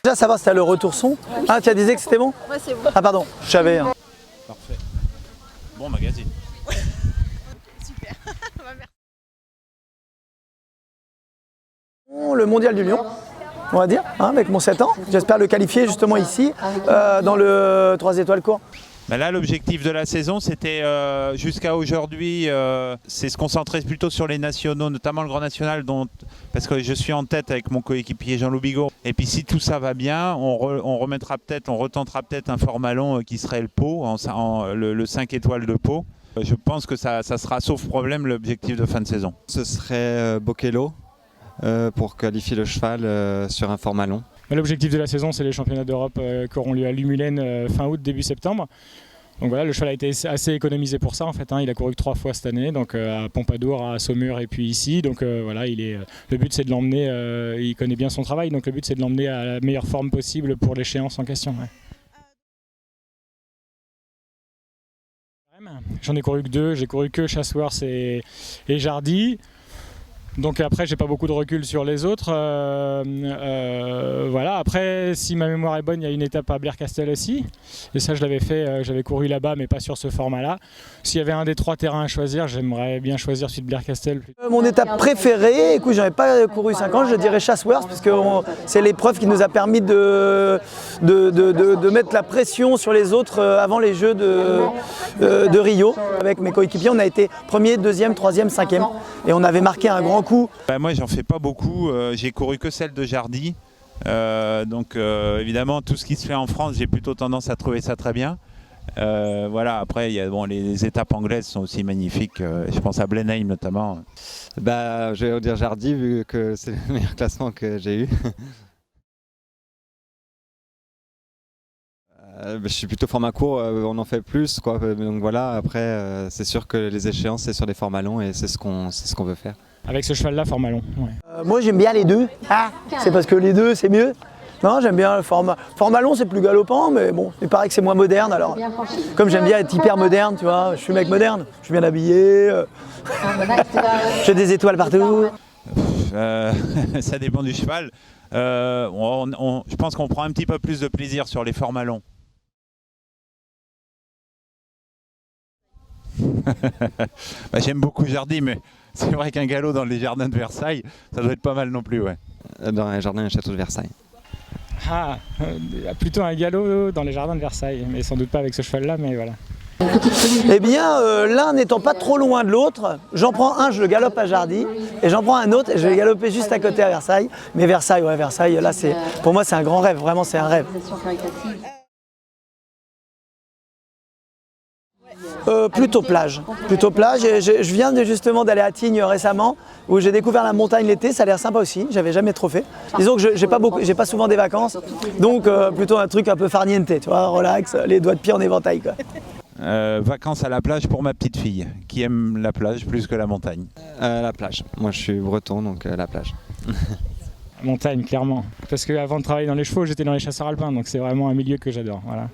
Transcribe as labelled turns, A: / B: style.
A: Déjà savoir si t'as le retour son. Ah, tu as disais que c'était bon?
B: Ouais, c'est bon.
A: Ah pardon, je savais. Hein.
C: Parfait. Bon magazine.
B: Super. Merci.
A: Le mondial du Lion, on va dire, hein, avec mon 7 ans. J'espère le qualifier justement ici, dans le 3 étoiles court.
C: Ben là, l'objectif de la saison, c'était jusqu'à aujourd'hui, c'est se concentrer plutôt sur les nationaux, notamment le Grand National, parce que je suis en tête avec mon coéquipier Jean-Loup Bigot. Et puis si tout ça va bien, on retentera peut-être un format long qui serait le Pau, le 5 étoiles de Pau. Je pense que ça sera, sauf problème, l'objectif de fin de saison.
D: Ce serait Bokello pour qualifier le cheval sur un format long.
E: L'objectif de la saison, c'est les championnats d'Europe qui auront lieu à Lumulène fin août, début septembre. Donc voilà, le cheval a été assez économisé pour ça en fait. Il a couru que 3 fois cette année, donc à Pompadour, à Saumur et puis ici. Donc voilà, le but c'est de l'emmener, il connaît bien son travail, donc le but c'est de l'emmener à la meilleure forme possible pour l'échéance en question. Ouais. J'en ai couru que 2, j'ai couru que Chatsworth et Jardy. Donc après, j'ai pas beaucoup de recul sur les autres. Voilà. Après, si ma mémoire est bonne, il y a une étape à Blair-Castel aussi. Et ça, je l'avais fait. J'avais couru là-bas, mais pas sur ce format-là. S'il y avait un des 3 terrains à choisir, j'aimerais bien choisir celui de Blair-Castel.
A: Mon étape préférée, écoute, j'en ai pas couru 5 ans, je dirais Chatsworth, parce que c'est l'épreuve qui nous a permis de mettre la pression sur les autres avant les Jeux de Rio. Avec mes coéquipiers, on a été 1er, 2e, 3e, 5e. Et on avait marqué un grand coup.
C: Moi, j'en fais pas beaucoup. J'ai couru que celle de Jardy. Donc évidemment, tout ce qui se fait en France, j'ai plutôt tendance à trouver ça très bien. Voilà, après, les étapes anglaises sont aussi magnifiques. Je pense à Blenheim notamment.
D: Je vais dire Jardy vu que c'est le meilleur classement que j'ai eu. Je suis plutôt format court, on en fait plus, quoi. Donc voilà, après c'est sûr que les échéances c'est sur des formats longs et c'est ce qu'on veut faire.
E: Avec ce cheval-là, format long. Ouais.
A: Moi j'aime bien les deux. Ah, c'est parce que les deux c'est mieux. Non, j'aime bien le format. Format long c'est plus galopant, mais bon, il paraît que c'est moins moderne. Alors, comme j'aime bien être hyper moderne, tu vois, je suis mec moderne, je suis bien habillé, j'ai des étoiles partout.
C: Ça dépend du cheval. Je pense qu'on prend un petit peu plus de plaisir sur les formats longs. J'aime beaucoup Jardy, mais c'est vrai qu'un galop dans les jardins de Versailles, ça doit être pas mal non plus. Ouais.
D: Dans les jardins et châteaux de Versailles.
E: Plutôt un galop dans les jardins de Versailles, mais sans doute pas avec ce cheval-là, mais voilà.
A: Eh bien, l'un n'étant pas trop loin de l'autre, j'en prends un, je le galope à Jardy, et j'en prends un autre et je vais galoper juste à côté à Versailles. Mais Versailles, ouais, Versailles, là, pour moi, c'est un grand rêve, vraiment, c'est un rêve. Plutôt plage. Je viens justement d'aller à Tignes récemment, où j'ai découvert la montagne l'été, ça a l'air sympa aussi, j'avais jamais trop fait. Disons que j'ai pas souvent des vacances, donc plutôt un truc un peu farniente, tu vois, relax, les doigts de pied en éventail, quoi.
C: Vacances à la plage pour ma petite fille, qui aime la plage plus que la montagne.
D: La plage. Moi je suis breton, donc la plage.
E: Montagne, clairement. Parce qu'avant de travailler dans les chevaux, j'étais dans les chasseurs alpins, donc c'est vraiment un milieu que j'adore. Voilà.